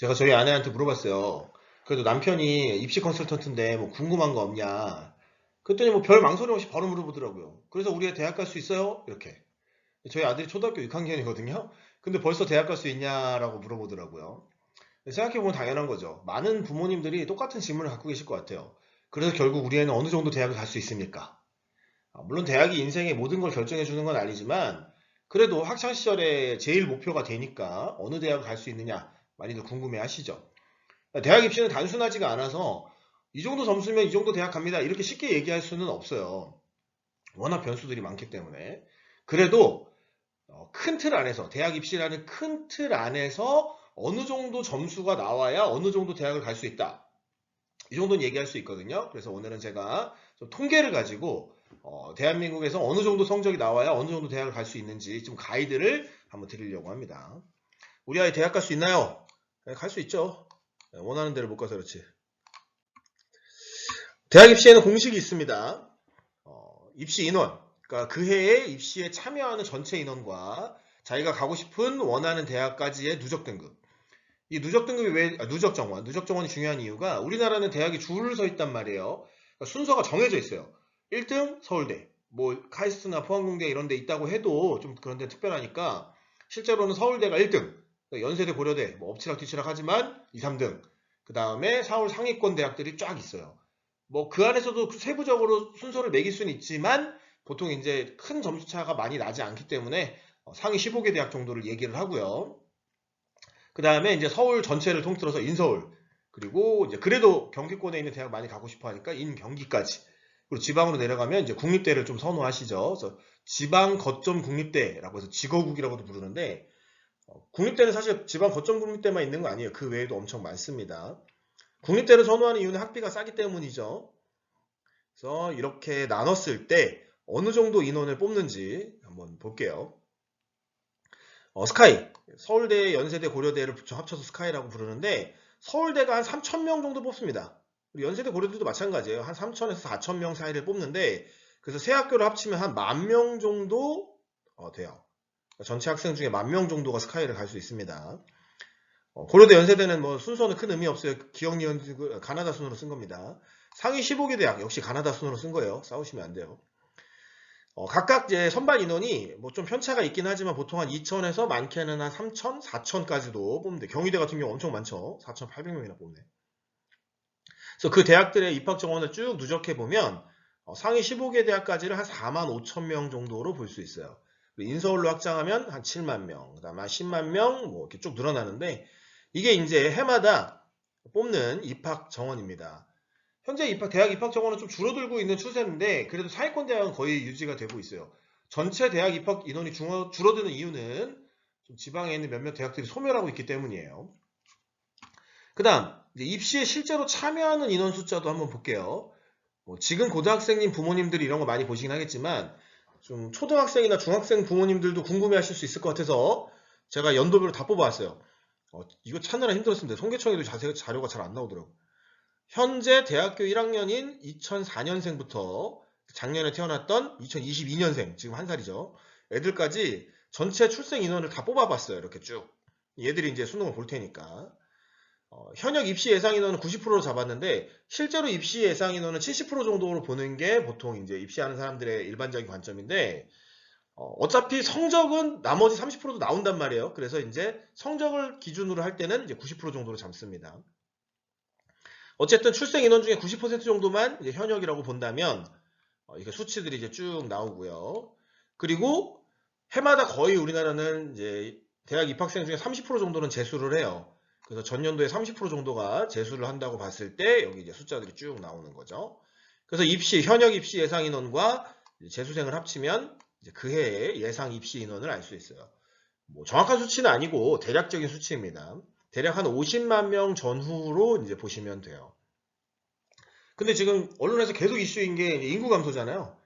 제가 저희 아내한테 물어봤어요. 그래도 남편이 입시 컨설턴트인데 뭐 궁금한 거 없냐. 그랬더니 뭐 별 망설임 없이 바로 물어보더라고요. 그래서 우리 애 대학 갈 수 있어요? 이렇게. 저희 아들이 초등학교 6학년이거든요. 근데 벌써 대학 갈 수 있냐라고 물어보더라고요. 생각해보면 당연한 거죠. 많은 부모님들이 똑같은 질문을 갖고 계실 것 같아요. 그래서 결국 우리 애는 어느 정도 대학을 갈 수 있습니까? 물론 대학이 인생의 모든 걸 결정해 주는 건 아니지만 그래도 학창 시절에 제일 목표가 되니까 어느 대학을 갈 수 있느냐 많이들 궁금해 하시죠. 대학 입시는 단순하지가 않아서 이 정도 점수면 이 정도 대학 갑니다. 이렇게 쉽게 얘기할 수는 없어요. 워낙 변수들이 많기 때문에. 그래도 큰 틀 안에서 대학 입시라는 큰 틀 안에서 어느 정도 점수가 나와야 어느 정도 대학을 갈 수 있다. 이 정도는 얘기할 수 있거든요. 그래서 오늘은 제가 좀 통계를 가지고 대한민국에서 어느 정도 성적이 나와야 어느 정도 대학을 갈 수 있는지 좀 가이드를 한번 드리려고 합니다. 우리 아이 대학 갈 수 있나요? 네, 갈 수 있죠. 원하는 대로 못 가서 그렇지. 대학 입시에는 공식이 있습니다. 입시 인원, 그러니까 그 해에 입시에 참여하는 전체 인원과 자기가 가고 싶은 원하는 대학까지의 누적 등급. 이 누적 등급이 왜, 누적 정원. 누적 정원이 중요한 이유가 우리나라는 대학이 줄을 서 있단 말이에요. 그러니까 순서가 정해져 있어요. 1등 서울대, 뭐 카이스트나 포항공대 이런 데 있다고 해도 좀 그런 데 특별하니까 실제로는 서울대가 1등, 연세대 고려대, 뭐 엎치락뒤치락 하지만 2, 3등. 그 다음에 서울 상위권 대학들이 쫙 있어요. 뭐 그 안에서도 세부적으로 순서를 매길 수는 있지만 보통 이제 큰 점수 차가 많이 나지 않기 때문에 상위 15개 대학 정도를 얘기를 하고요. 그 다음에 이제 서울 전체를 통틀어서 인서울, 그리고 이제 그래도 경기권에 있는 대학 많이 가고 싶어 하니까 인경기까지. 그리고 지방으로 내려가면 이제 국립대를 좀 선호하시죠. 그래서 지방 거점 국립대라고 해서 지거국이라고도 부르는데 국립대는 사실 지방 거점 국립대만 있는 거 아니에요. 그 외에도 엄청 많습니다. 국립대를 선호하는 이유는 학비가 싸기 때문이죠. 그래서 이렇게 나눴을 때 어느 정도 인원을 뽑는지 한번 볼게요. 스카이. 서울대, 연세대, 고려대를 합쳐서 스카이라고 부르는데 서울대가 한 3,000명 정도 뽑습니다. 그리고 연세대, 고려대도 마찬가지예요. 한 3,000에서 4,000명 사이를 뽑는데 그래서 세 학교를 합치면 한 10,000명 정도 돼요. 전체 학생 중에 10,000명 정도가 스카이를 갈 수 있습니다. 고려대, 연세대는 뭐 순서는 큰 의미 없어요. 기억, 니은, 가나다 순으로 쓴 겁니다. 상위 15개 대학 역시 가나다 순으로 쓴 거예요. 싸우시면 안 돼요. 각각 이제 선발 인원이 뭐 좀 편차가 있긴 하지만 보통 한 2,000에서 많게는 한 3,000, 4,000까지도 뽑는데 경희대 같은 경우 엄청 많죠. 4,800명이나 뽑네. 그래서 그 대학들의 입학 정원을 쭉 누적해 보면 상위 15개 대학까지를 한 4만 5천 명 정도로 볼 수 있어요. 인서울로 확장하면 한 7만 명, 그다음에 한 10만 명, 뭐 이렇게 쭉 늘어나는데 이게 이제 해마다 뽑는 입학 정원입니다. 현재 대학 입학 정원은 좀 줄어들고 있는 추세인데 그래도 상위권 대학은 거의 유지가 되고 있어요. 전체 대학 입학 인원이 줄어드는 이유는 좀 지방에 있는 몇몇 대학들이 소멸하고 있기 때문이에요. 그 다음 입시에 실제로 참여하는 인원 숫자도 한번 볼게요. 지금 고등학생님 부모님들이 이런 거 많이 보시긴 하겠지만 좀 초등학생이나 중학생 부모님들도 궁금해 하실 수 있을 것 같아서 제가 연도별로 다 뽑아왔어요. 이거 찾느라 힘들었습니다. 통계청에도 자료가 잘 안 나오더라고요. 현재 대학교 1학년인 2004년생부터 작년에 태어났던 2022년생, 지금 한 살이죠. 애들까지 전체 출생 인원을 다 뽑아봤어요. 이렇게 쭉. 얘들이 이제 수능을 볼 테니까. 현역 입시 예상 인원은 90%로 잡았는데 실제로 입시 예상 인원은 70% 정도로 보는 게 보통 이제 입시하는 사람들의 일반적인 관점인데 어차피 성적은 나머지 30%도 나온단 말이에요. 그래서 이제 성적을 기준으로 할 때는 이제 90% 정도로 잡습니다. 어쨌든 출생 인원 중에 90% 정도만 이제 현역이라고 본다면 이렇게 수치들이 이제 쭉 나오고요. 그리고 해마다 거의 우리나라는 이제 대학 입학생 중에 30% 정도는 재수를 해요. 그래서 전년도에 30% 정도가 재수를 한다고 봤을 때 여기 이제 숫자들이 쭉 나오는 거죠. 그래서 현역 입시 예상 인원과 재수생을 합치면 이제 그 해의 예상 입시 인원을 알 수 있어요. 뭐 정확한 수치는 아니고 대략적인 수치입니다. 대략 한 50만 명 전후로 이제 보시면 돼요. 근데 지금 언론에서 계속 이슈인 게 인구 감소잖아요.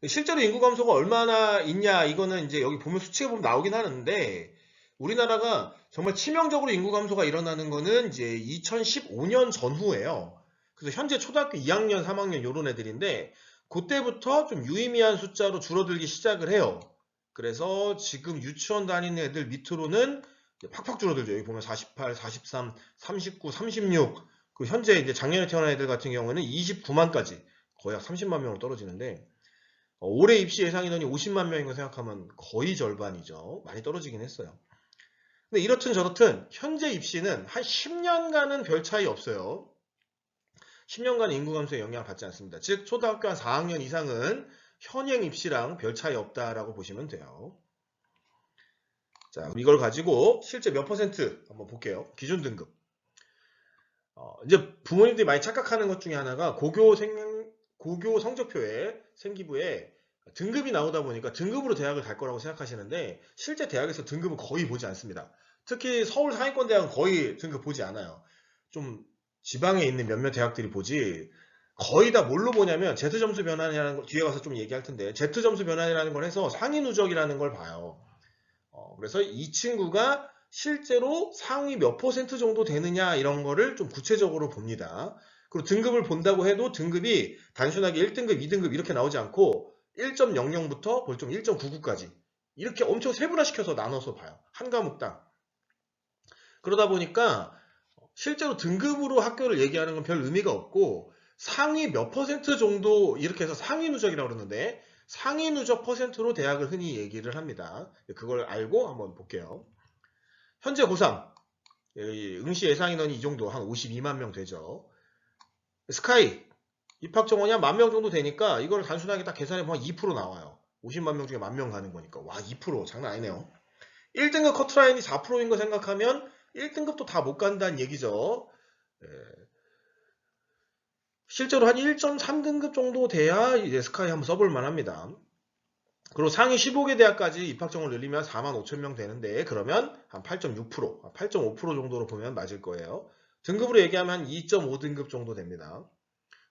실제로 인구 감소가 얼마나 있냐, 이거는 이제 여기 보면 수치가 보면 나오긴 하는데, 우리나라가 정말 치명적으로 인구 감소가 일어나는 거는 이제 2015년 전후예요. 그래서 현재 초등학교 2학년, 3학년 요런 애들인데, 그때부터 좀 유의미한 숫자로 줄어들기 시작을 해요. 그래서 지금 유치원 다니는 애들 밑으로는 팍팍 줄어들죠. 여기 보면 48, 43, 39, 36. 그 현재 이제 작년에 태어난 애들 같은 경우에는 29만까지 거의 약 30만 명으로 떨어지는데 올해 입시 예상 인원이 50만 명인 거 생각하면 거의 절반이죠. 많이 떨어지긴 했어요. 근데 이렇든 저렇든 현재 입시는 한 10년간은 별 차이 없어요. 10년간 인구 감소에 영향을 받지 않습니다. 즉 초등학교 한 4학년 이상은 현행 입시랑 별 차이 없다라고 보시면 돼요. 자, 이걸 가지고 실제 몇 퍼센트 한번 볼게요. 기준 등급. 이제 부모님들이 많이 착각하는 것 중에 하나가 고교 성적표에 생기부에 등급이 나오다 보니까 등급으로 대학을 갈 거라고 생각하시는데 실제 대학에서 등급은 거의 보지 않습니다. 특히 서울 상위권 대학은 거의 등급 보지 않아요. 좀 지방에 있는 몇몇 대학들이 보지 거의 다 뭘로 보냐면 Z점수 변환이라는 걸 뒤에 가서 좀 얘기할 텐데 Z점수 변환이라는 걸 해서 상위 누적이라는 걸 봐요. 그래서 이 친구가 실제로 상위 몇 퍼센트 정도 되느냐 이런 거를 좀 구체적으로 봅니다. 그리고 등급을 본다고 해도 등급이 단순하게 1등급, 2등급 이렇게 나오지 않고 1.00부터 벌점 1.99까지 이렇게 엄청 세분화시켜서 나눠서 봐요. 한 과목당. 그러다 보니까 실제로 등급으로 학교를 얘기하는 건 별 의미가 없고 상위 몇 퍼센트 정도 이렇게 해서 상위 누적이라고 그러는데 상위 누적 퍼센트로 대학을 흔히 얘기를 합니다. 그걸 알고 한번 볼게요. 현재 고3 응시 예상 인원이 이 정도 한 52만 명 되죠. 스카이 입학 정원이 한 10,000명 정도 되니까 이걸 단순하게 딱 계산해 보면 2% 나와요. 50만 명 중에 10,000명 가는 거니까 와 2% 장난 아니네요. 1등급 커트라인이 4%인 거 생각하면 1등급도 다 못 간다는 얘기죠. 실제로 한 1.3등급 정도 돼야 이제 스카이 한번 써볼 만합니다. 그리고 상위 15개 대학까지 입학 정원을 늘리면 45,000명 되는데 그러면 한 8.6%, 8.5% 정도로 보면 맞을 거예요. 등급으로 얘기하면 한 2.5등급 정도 됩니다.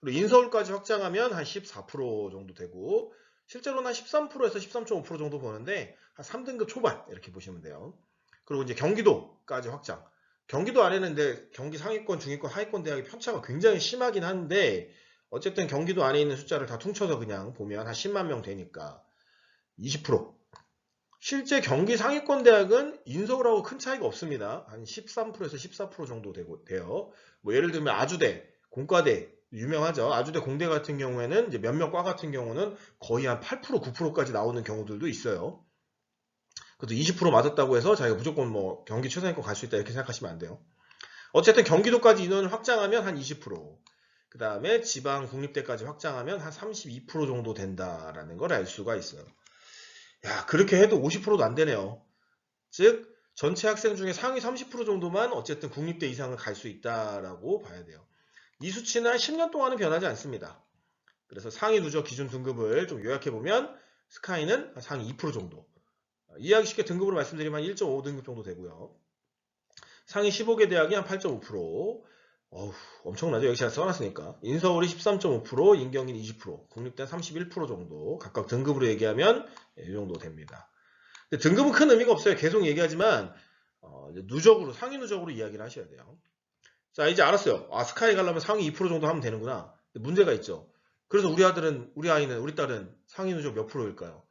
그리고 인서울까지 확장하면 한 14% 정도 되고 실제로는 한 13%에서 13.5% 정도 보는데 한 3등급 초반 이렇게 보시면 돼요. 그리고 이제 경기도까지 확장. 경기도 안에는 이제 경기 상위권, 중위권, 하위권 대학의 편차가 굉장히 심하긴 한데 어쨌든 경기도 안에 있는 숫자를 다 퉁쳐서 그냥 보면 한 10만 명 되니까 20%. 실제 경기 상위권 대학은 인서울하고 큰 차이가 없습니다. 한 13%에서 14% 정도 돼요. 뭐 예를 들면 아주대, 공과대 유명하죠. 아주대 공대 같은 경우에는 이제 몇몇 과 같은 경우는 거의 한 8%, 9%까지 나오는 경우들도 있어요. 그래도 20% 맞았다고 해서 자기가 무조건 뭐 경기 최상위권 갈 수 있다 이렇게 생각하시면 안 돼요. 어쨌든 경기도까지 인원을 확장하면 한 20%. 그 다음에 지방 국립대까지 확장하면 한 32% 정도 된다라는 걸 알 수가 있어요. 야, 그렇게 해도 50%도 안 되네요. 즉, 전체 학생 중에 상위 30% 정도만 어쨌든 국립대 이상을 갈 수 있다라고 봐야 돼요. 이 수치는 한 10년 동안은 변하지 않습니다. 그래서 상위 누적 기준 등급을 좀 요약해보면 스카이는 한 상위 2% 정도. 이해하기 쉽게 등급으로 말씀드리면 1.5등급 정도 되고요. 상위 15개 대학이 한 8.5%. 어우, 엄청나죠? 여기 제가 써놨으니까. 인서울이 13.5%, 인경인 20%, 국립대 31% 정도. 각각 등급으로 얘기하면 이 정도 됩니다. 근데 등급은 큰 의미가 없어요. 계속 얘기하지만 누적으로, 상위 누적으로 이야기를 하셔야 돼요. 자, 이제 알았어요. 아, 스카이 가려면 상위 2% 정도 하면 되는구나. 근데 문제가 있죠. 그래서 우리 딸은 상위 누적 몇 프로일까요?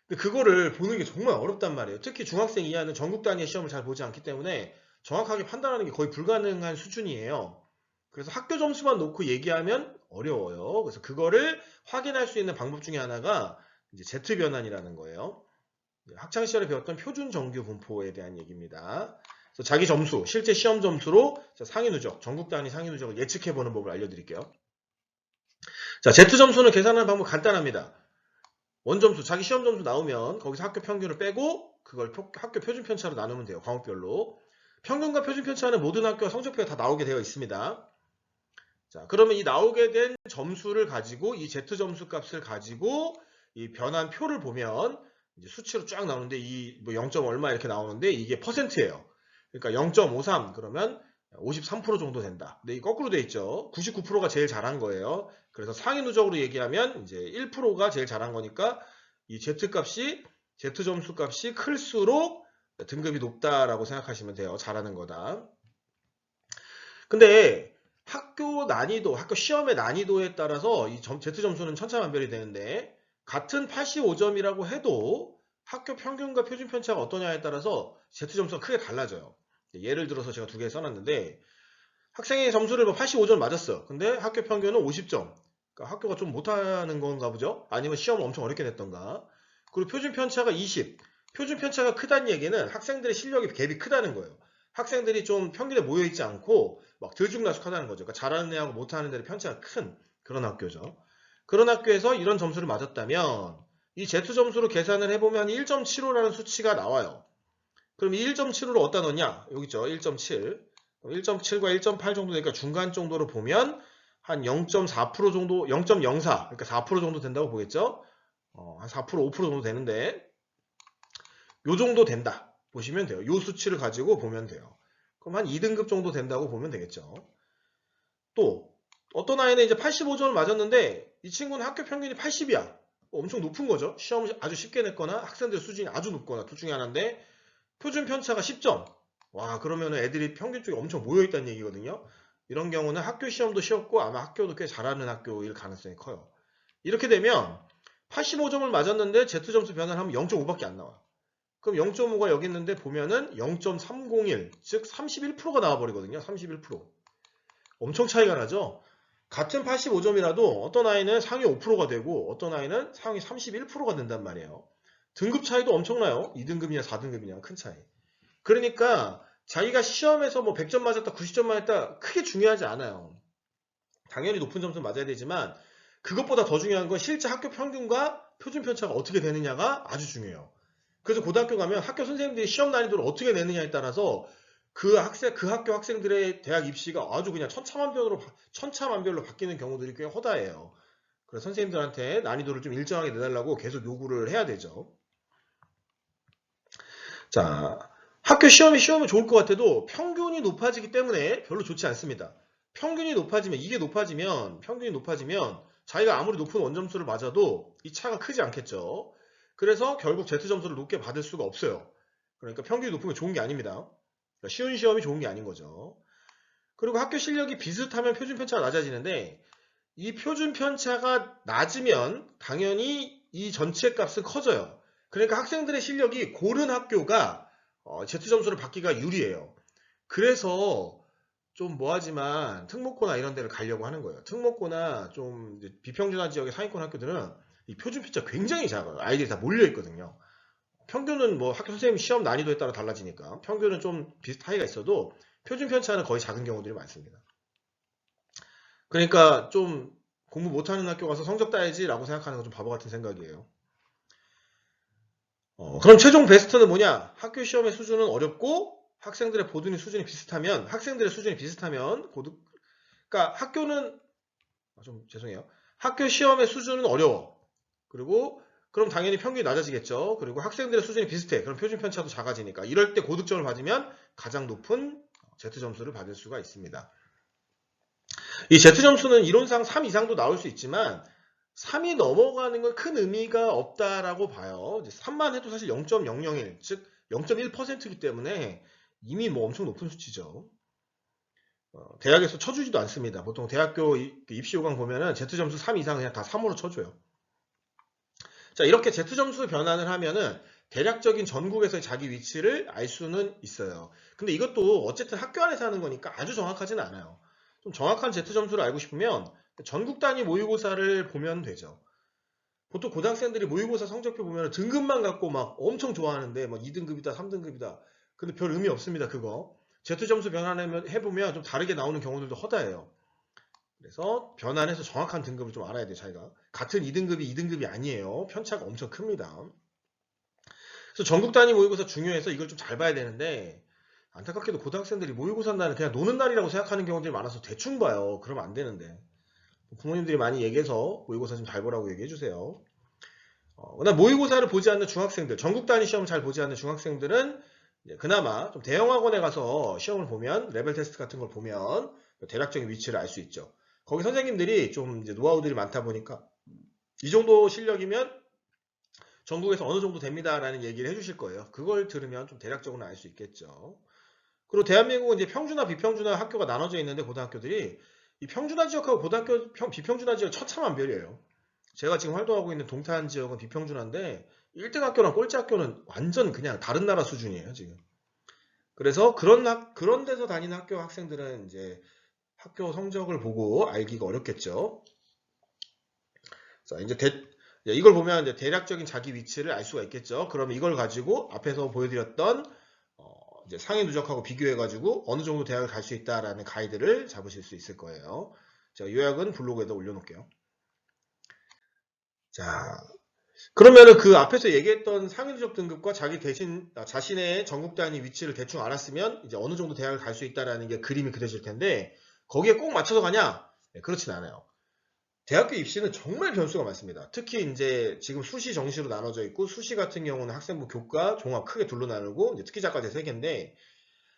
근데 그거를 보는 게 정말 어렵단 말이에요. 특히 중학생 이하는 전국 단위의 시험을 잘 보지 않기 때문에 정확하게 판단하는 게 거의 불가능한 수준이에요. 그래서 학교 점수만 놓고 얘기하면 어려워요. 그래서 그거를 확인할 수 있는 방법 중에 하나가 이제 Z 변환이라는 거예요. 학창 시절에 배웠던 표준 정규 분포에 대한 얘기입니다. 그래서 자기 점수, 실제 시험 점수로 상위 누적, 전국 단위 상위 누적을 예측해 보는 법을 알려드릴게요. 자, Z 점수는 계산하는 방법 간단합니다. 원점수, 자기 시험 점수 나오면 거기서 학교 평균을 빼고 그걸 학교 표준 편차로 나누면 돼요. 과목별로. 평균과 표준 편차는 모든 학교와 성적표가 다 나오게 되어 있습니다. 자, 그러면 이 나오게 된 점수를 가지고 이 Z 점수 값을 가지고 이 변환 표를 보면 이제 수치로 쫙 나오는데 이 뭐 0. 얼마 이렇게 나오는데 이게 퍼센트예요. 그러니까 0.53 그러면 53% 정도 된다. 근데 이 거꾸로 돼 있죠. 99%가 제일 잘한 거예요. 그래서 상위 누적으로 얘기하면 이제 1%가 제일 잘한 거니까 이 Z 값이 Z 점수 값이 클수록 등급이 높다라고 생각하시면 돼요. 잘하는 거다. 근데 학교 난이도, 학교 시험의 난이도에 따라서 이 Z 점수는 천차만별이 되는데 같은 85점이라고 해도 학교 평균과 표준 편차가 어떠냐에 따라서 Z 점수가 크게 달라져요. 예를 들어서 제가 두 개 써놨는데 학생의 점수를 뭐 85점 맞았어. 근데 학교 평균은 50점. 그러니까 학교가 좀 못하는 건가 보죠? 아니면 시험을 엄청 어렵게 냈던가. 그리고 표준 편차가 20. 표준 편차가 크다는 얘기는 학생들의 실력이 갭이 크다는 거예요. 학생들이 좀 평균에 모여있지 않고 막 들쭉날쭉하다는 거죠. 그러니까 잘하는 애하고 못하는 애의 편차가 큰 그런 학교죠. 그런 학교에서 이런 점수를 맞았다면 이 Z 점수로 계산을 해보면 1.75라는 수치가 나와요. 그럼 이 1.75를 어디다 넣냐? 여기 있죠. 1.7. 1.7과 1.8 정도 되니까 중간 정도로 보면 한 0.4% 정도, 0.04, 그러니까 4% 정도 된다고 보겠죠? 한 4%, 5% 정도 되는데 요 정도 된다 보시면 돼요. 요 수치를 가지고 보면 돼요. 그럼 한 2등급 정도 된다고 보면 되겠죠. 또 어떤 아이는 이제 85점을 맞았는데 이 친구는 학교 평균이 80이야. 엄청 높은 거죠. 시험을 아주 쉽게 냈거나 학생들 수준이 아주 높거나 둘 중에 하나인데 표준 편차가 10점. 와, 그러면 애들이 평균 쪽에 엄청 모여있다는 얘기거든요. 이런 경우는 학교 시험도 쉬웠고 아마 학교도 꽤 잘하는 학교일 가능성이 커요. 이렇게 되면 85점을 맞았는데 Z점수 변화를 하면 0.5밖에 안 나와. 그럼 0.5가 여기 있는데 보면은 0.301, 즉 31%가 나와버리거든요. 31%. 엄청 차이가 나죠? 같은 85점이라도 어떤 아이는 상위 5%가 되고 어떤 아이는 상위 31%가 된단 말이에요. 등급 차이도 엄청나요. 2등급이냐 4등급이냐 큰 차이. 그러니까 자기가 시험에서 뭐 100점 맞았다 90점 맞았다 크게 중요하지 않아요. 당연히 높은 점수 맞아야 되지만 그것보다 더 중요한 건 실제 학교 평균과 표준 편차가 어떻게 되느냐가 아주 중요해요. 그래서 고등학교 가면 학교 선생님들이 시험 난이도를 어떻게 내느냐에 따라서 그 학교 학생들의 대학 입시가 아주 그냥 천차만별로 바뀌는 경우들이 꽤 허다해요. 그래서 선생님들한테 난이도를 좀 일정하게 내달라고 계속 요구를 해야 되죠. 자, 학교 시험이 쉬우면 좋을 것 같아도 평균이 높아지기 때문에 별로 좋지 않습니다. 평균이 높아지면 자기가 아무리 높은 원점수를 맞아도 이 차가 크지 않겠죠. 그래서 결국 Z점수를 높게 받을 수가 없어요. 그러니까 평균이 높으면 좋은 게 아닙니다. 그러니까 쉬운 시험이 좋은 게 아닌 거죠. 그리고 학교 실력이 비슷하면 표준 편차가 낮아지는데 이 표준 편차가 낮으면 당연히 이 전체 값은 커져요. 그러니까 학생들의 실력이 고른 학교가 Z점수를 받기가 유리해요. 그래서 좀 뭐하지만 특목고나 이런 데를 가려고 하는 거예요. 특목고나 좀 이제 비평준화 지역의 상위권 학교들은 이 표준 편차 굉장히 작아요. 아이들이 다 몰려 있거든요. 평균은 뭐 학교 선생님 시험 난이도에 따라 달라지니까 평균은 좀 차이가 있어도 표준 편차는 거의 작은 경우들이 많습니다. 그러니까 좀 공부 못하는 학교 가서 성적 따야지라고 생각하는 건 좀 바보 같은 생각이에요. 그럼 최종 베스트는 뭐냐? 학교 시험의 수준은 어렵고 학생들의 수준이 비슷하면 그러니까 학교는 좀 죄송해요. 학교 시험의 수준은 어려워. 그리고 그럼 당연히 평균이 낮아지겠죠. 그리고 학생들의 수준이 비슷해. 그럼 표준 편차도 작아지니까 이럴 때 고득점을 받으면 가장 높은 Z점수를 받을 수가 있습니다. 이 Z점수는 이론상 3 이상도 나올 수 있지만 3이 넘어가는 건 큰 의미가 없다라고 봐요. 3만 해도 사실 0.001, 즉 0.1%이기 때문에 이미 뭐 엄청 높은 수치죠. 대학에서 쳐주지도 않습니다. 보통 대학교 입시 요강 보면은 Z점수 3 이상 그냥 다 3으로 쳐줘요. 자, 이렇게 Z점수 변환을 하면은 대략적인 전국에서의 자기 위치를 알 수는 있어요. 근데 이것도 어쨌든 학교 안에서 하는 거니까 아주 정확하지는 않아요. 좀 정확한 Z점수를 알고 싶으면 전국 단위 모의고사를 보면 되죠. 보통 고등학생들이 모의고사 성적표 보면 등급만 갖고 막 엄청 좋아하는데 막 2등급이다, 3등급이다. 근데 별 의미 없습니다, 그거. Z점수 변환해보면 좀 다르게 나오는 경우들도 허다해요. 그래서 변환해서 정확한 등급을 좀 알아야 돼요, 자기가. 같은 2등급이 2등급이 아니에요. 편차가 엄청 큽니다. 그래서 전국 단위 모의고사 중요해서 이걸 좀 잘 봐야 되는데 안타깝게도 고등학생들이 모의고사 날은 그냥 노는 날이라고 생각하는 경우들이 많아서 대충 봐요. 그러면 안 되는데. 부모님들이 많이 얘기해서 모의고사 좀 잘 보라고 얘기해 주세요. 그다음 모의고사를 보지 않는 중학생들, 전국 단위 시험을 잘 보지 않는 중학생들은 그나마 좀 대형 학원에 가서 시험을 보면 레벨 테스트 같은 걸 보면 대략적인 위치를 알 수 있죠. 거기 선생님들이 좀 이제 노하우들이 많다 보니까 이 정도 실력이면 전국에서 어느 정도 됩니다라는 얘기를 해주실 거예요. 그걸 들으면 좀 대략적으로 알 수 있겠죠. 그리고 대한민국은 이제 평준화, 비평준화 학교가 나눠져 있는데 고등학교들이 이 평준화 지역하고 비평준화 지역 천차만별이에요. 제가 지금 활동하고 있는 동탄 지역은 비평준화인데 1등 학교랑 꼴찌 학교는 완전 그냥 다른 나라 수준이에요, 지금. 그래서 그런 데서 다니는 학교 학생들은 이제 학교 성적을 보고 알기가 어렵겠죠. 자, 이걸 보면 이제 대략적인 자기 위치를 알 수가 있겠죠. 그러면 이걸 가지고 앞에서 보여드렸던 이제 상위 누적하고 비교해가지고 어느 정도 대학을 갈 수 있다라는 가이드를 잡으실 수 있을 거예요. 제가 요약은 블로그에다 올려놓을게요. 자, 그러면은 그 앞에서 얘기했던 상위 누적 등급과 자신의 전국 단위 위치를 대충 알았으면 이제 어느 정도 대학을 갈 수 있다라는 게 그림이 그려질 텐데 거기에 꼭 맞춰서 가냐? 네, 그렇진 않아요. 대학교 입시는 정말 변수가 많습니다. 특히 이제 지금 수시 정시로 나눠져 있고 수시 같은 경우는 학생부 교과 종합 크게 둘로 나누고 이제 특기자까지 세 개인데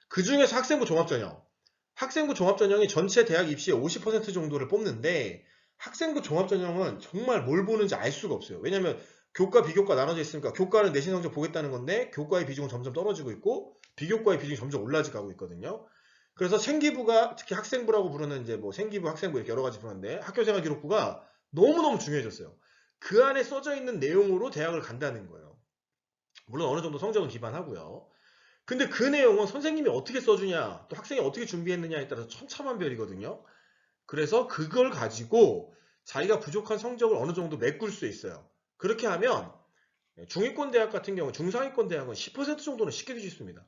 그 중에서 학생부 종합전형. 학생부 종합전형이 전체 대학 입시의 50% 정도를 뽑는데 학생부 종합전형은 정말 뭘 보는지 알 수가 없어요. 왜냐면 교과, 비교과 나눠져 있으니까 교과는 내신 성적 보겠다는 건데 교과의 비중은 점점 떨어지고 있고 비교과의 비중이 점점 올라가고 있거든요. 그래서 생기부가 특히 학생부라고 부르는 이제 뭐 생기부, 학생부 이렇게 여러 가지 부르는데 학교생활 기록부가 너무너무 중요해졌어요. 그 안에 써져 있는 내용으로 대학을 간다는 거예요. 물론 어느 정도 성적은 기반하고요. 근데 그 내용은 선생님이 어떻게 써주냐, 또 학생이 어떻게 준비했느냐에 따라서 천차만별이거든요. 그래서 그걸 가지고 자기가 부족한 성적을 어느 정도 메꿀 수 있어요. 그렇게 하면 중위권 대학 같은 경우 중상위권 대학은 10% 정도는 쉽게 뒤질 수 있습니다.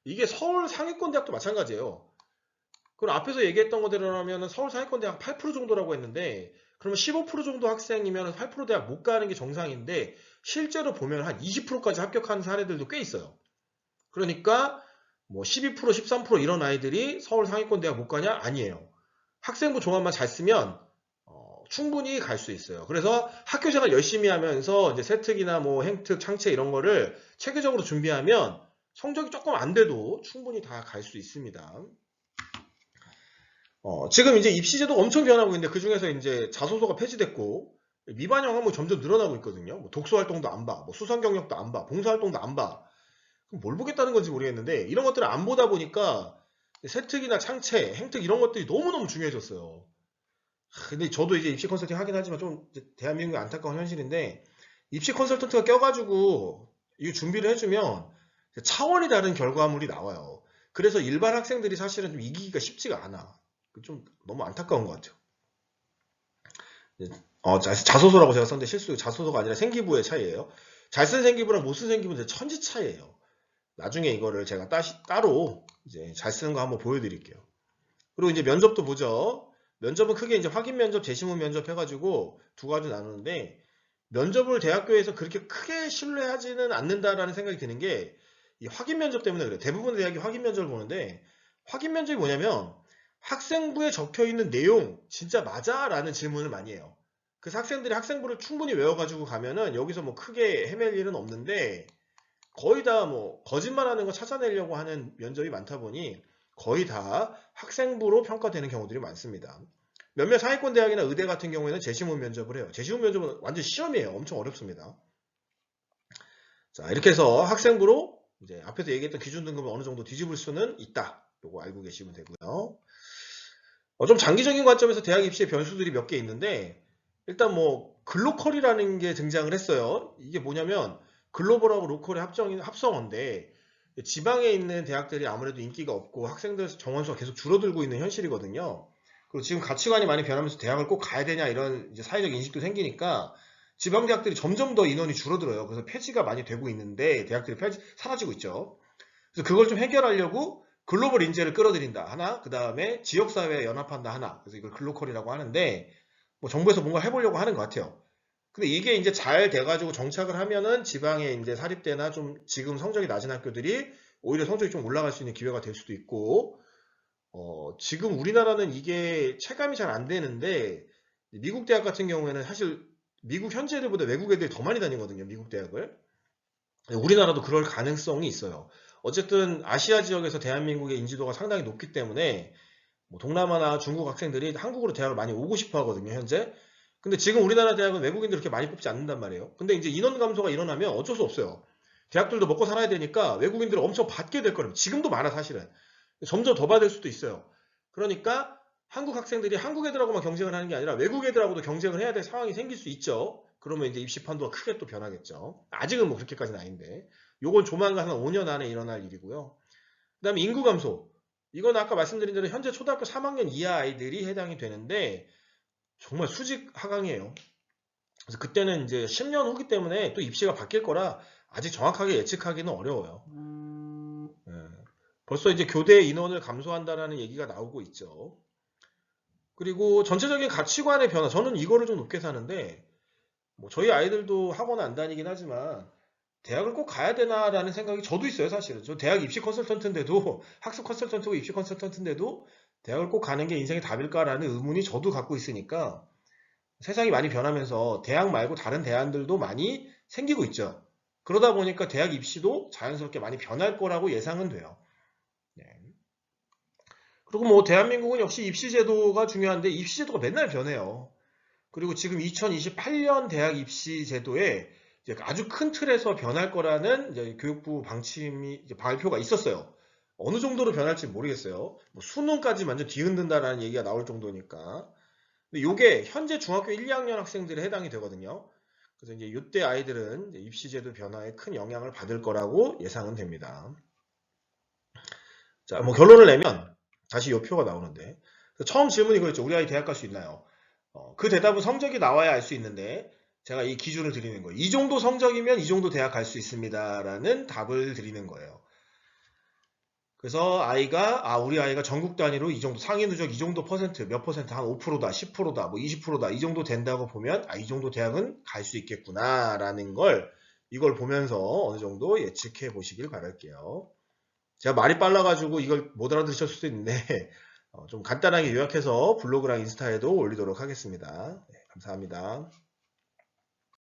이게 서울 상위권 대학도 마찬가지예요. 그럼 앞에서 얘기했던 거대로라면 서울 상위권 대학 8% 정도라고 했는데 그러면 15% 정도 학생이면 8% 대학 못 가는 게 정상인데 실제로 보면 한 20%까지 합격하는 사례들도 꽤 있어요. 그러니까 뭐 12%, 13% 이런 아이들이 서울 상위권 대학 못 가냐? 아니에요. 학생부 종합만 잘 쓰면 충분히 갈 수 있어요. 그래서 학교 생활 열심히 하면서 이제 세특이나 뭐 행특, 창체 이런 거를 체계적으로 준비하면 성적이 조금 안 돼도 충분히 다 갈 수 있습니다. 지금 이제 입시제도 엄청 변하고 있는데 그 중에서 이제 자소서가 폐지됐고 미반영 항목이 점점 늘어나고 있거든요. 뭐 독서 활동도 안 봐, 뭐 수상 경력도 안 봐, 봉사 활동도 안 봐. 그럼 뭘 보겠다는 건지 모르겠는데 이런 것들을 안 보다 보니까 세특이나 창체, 행특 이런 것들이 너무너무 중요해졌어요. 근데 저도 이제 입시 컨설팅 하긴 하지만 좀 대한민국의 안타까운 현실인데 입시 컨설턴트가 껴가지고 이 준비를 해주면 차원이 다른 결과물이 나와요. 그래서 일반 학생들이 사실은 좀 이기기가 쉽지가 않아. 좀 너무 안타까운 것 같아요. 자소서라고 제가 썼는데 실수 자소서가 아니라 생기부의 차이예요. 잘 쓴 생기부랑 못 쓴 생기부는 천지 차이예요. 나중에 이거를 제가 따로 이제 잘 쓰는 거 한번 보여드릴게요. 그리고 이제 면접도 보죠. 면접은 크게 이제 확인 면접, 재시문 면접 해가지고 두 가지 나누는데 면접을 대학교에서 그렇게 크게 신뢰하지는 않는다라는 생각이 드는 게 이 확인 면접 때문에 그래요. 대부분의 대학이 확인 면접을 보는데 확인 면접이 뭐냐면 학생부에 적혀 있는 내용 진짜 맞아? 라는 질문을 많이 해요. 그래서 학생들이 학생부를 충분히 외워가지고 가면은 여기서 뭐 크게 헤맬 일은 없는데 거의 다 뭐 거짓말하는 거 찾아내려고 하는 면접이 많다 보니 거의 다 학생부로 평가되는 경우들이 많습니다. 몇몇 상위권 대학이나 의대 같은 경우에는 재시문 면접을 해요. 재시문 면접은 완전 시험이에요. 엄청 어렵습니다. 자, 이렇게 해서 학생부로 이제 앞에서 얘기했던 기준 등급을 어느 정도 뒤집을 수는 있다. 요거 알고 계시면 되고요. 좀 장기적인 관점에서 대학 입시의 변수들이 몇 개 있는데 일단 뭐 글로컬이라는 게 등장을 했어요. 이게 뭐냐면 글로벌하고 로컬의 합성어인데 지방에 있는 대학들이 아무래도 인기가 없고 학생들 정원수가 계속 줄어들고 있는 현실이거든요. 그리고 지금 가치관이 많이 변하면서 대학을 꼭 가야 되냐 이런 이제 사회적 인식도 생기니까 지방 대학들이 점점 더 인원이 줄어들어요. 그래서 폐지가 많이 되고 있는데 대학들이 사라지고 있죠. 그래서 그걸 좀 해결하려고 글로벌 인재를 끌어들인다 하나, 그 다음에 지역사회에 연합한다 하나. 그래서 이걸 글로컬이라고 하는데 뭐 정부에서 뭔가 해보려고 하는 것 같아요. 근데 이게 이제 잘 돼가지고 정착을 하면은 지방에 이제 사립대나 좀 지금 성적이 낮은 학교들이 오히려 성적이 좀 올라갈 수 있는 기회가 될 수도 있고, 지금 우리나라는 이게 체감이 잘 안 되는데, 미국 대학 같은 경우에는 사실 미국 현지 애들보다 외국 애들이 더 많이 다니거든요, 미국 대학을. 우리나라도 그럴 가능성이 있어요. 어쨌든 아시아 지역에서 대한민국의 인지도가 상당히 높기 때문에 뭐 동남아나 중국 학생들이 한국으로 대학을 많이 오고 싶어 하거든요, 현재. 근데 지금 우리나라 대학은 외국인들 그렇게 많이 뽑지 않는단 말이에요. 근데 이제 인원 감소가 일어나면 어쩔 수 없어요. 대학들도 먹고 살아야 되니까 외국인들을 엄청 받게 될 거예요. 지금도 많아, 사실은. 점점 더 받을 수도 있어요. 그러니까 한국 학생들이 한국 애들하고만 경쟁을 하는 게 아니라 외국 애들하고도 경쟁을 해야 될 상황이 생길 수 있죠. 그러면 이제 입시 판도가 크게 또 변하겠죠. 아직은 뭐 그렇게까지는 아닌데. 요건 조만간 한 5년 안에 일어날 일이고요. 그 다음에 인구 감소. 이건 아까 말씀드린 대로 현재 초등학교 3학년 이하 아이들이 해당이 되는데 정말 수직 하강이에요. 그래서 그때는 이제 10년 후기 때문에 또 입시가 바뀔 거라 아직 정확하게 예측하기는 어려워요. 예. 벌써 이제 교대 인원을 감소한다라는 얘기가 나오고 있죠. 그리고 전체적인 가치관의 변화. 저는 이거를 좀 높게 사는데 뭐 저희 아이들도 학원 안 다니긴 하지만 대학을 꼭 가야 되나라는 생각이 저도 있어요, 사실은. 저 대학 입시 컨설턴트인데도 학습 컨설턴트고 입시 컨설턴트인데도 대학을 꼭 가는 게 인생의 답일까라는 의문이 저도 갖고 있으니까 세상이 많이 변하면서 대학 말고 다른 대안들도 많이 생기고 있죠. 그러다 보니까 대학 입시도 자연스럽게 많이 변할 거라고 예상은 돼요. 네. 그리고 뭐 대한민국은 역시 입시제도가 중요한데 입시제도가 맨날 변해요. 그리고 지금 2028년 대학 입시 제도에 이제 아주 큰 틀에서 변할 거라는 이제 교육부 방침이 이제 발표가 있었어요. 어느 정도로 변할지 모르겠어요. 뭐 수능까지 완전 뒤흔든다라는 얘기가 나올 정도니까. 근데 요게 현재 중학교 1, 2학년 학생들에 해당이 되거든요. 그래서 이제 이때 아이들은 이제 입시제도 변화에 큰 영향을 받을 거라고 예상은 됩니다. 자, 뭐 결론을 내면 다시 요 표가 나오는데 처음 질문이 그랬죠. 우리 아이 대학 갈 수 있나요? 그 대답은 성적이 나와야 알 수 있는데 제가 이 기준을 드리는 거예요. 이 정도 성적이면 이 정도 대학 갈 수 있습니다라는 답을 드리는 거예요. 그래서 우리 아이가 전국 단위로 이 정도 상위 누적 이 정도 퍼센트, 몇 퍼센트, 한 5%다, 10%다, 뭐 20%다, 이 정도 된다고 보면, 이 정도 대학은 갈 수 있겠구나라는 이걸 보면서 어느 정도 예측해 보시길 바랄게요. 제가 말이 빨라가지고 이걸 못 알아들으셨을 수도 있는데, 좀 간단하게 요약해서 블로그랑 인스타에도 올리도록 하겠습니다. 네, 감사합니다.